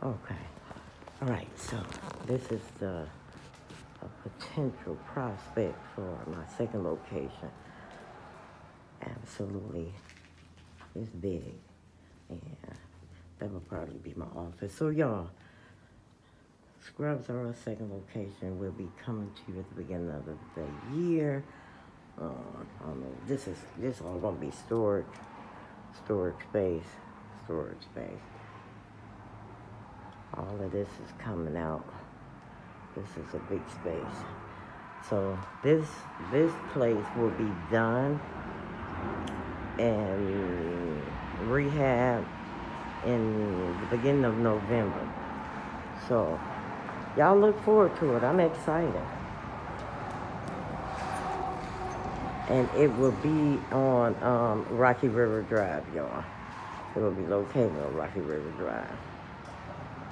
Okay. All right. So this is the a potential prospect for my second location. Absolutely, it's big, and that will probably be my office. So y'all, Scrubs are our second location. Will be coming to you at the beginning of the year. I don't know. This all gonna be storage space, storage space. All of this is coming out. This is a big space. So this place will be done and rehab in the beginning of November. So y'all look forward to it. I'm excited. And it will be on Rocky River Drive, y'all. It will be located on Rocky River Drive.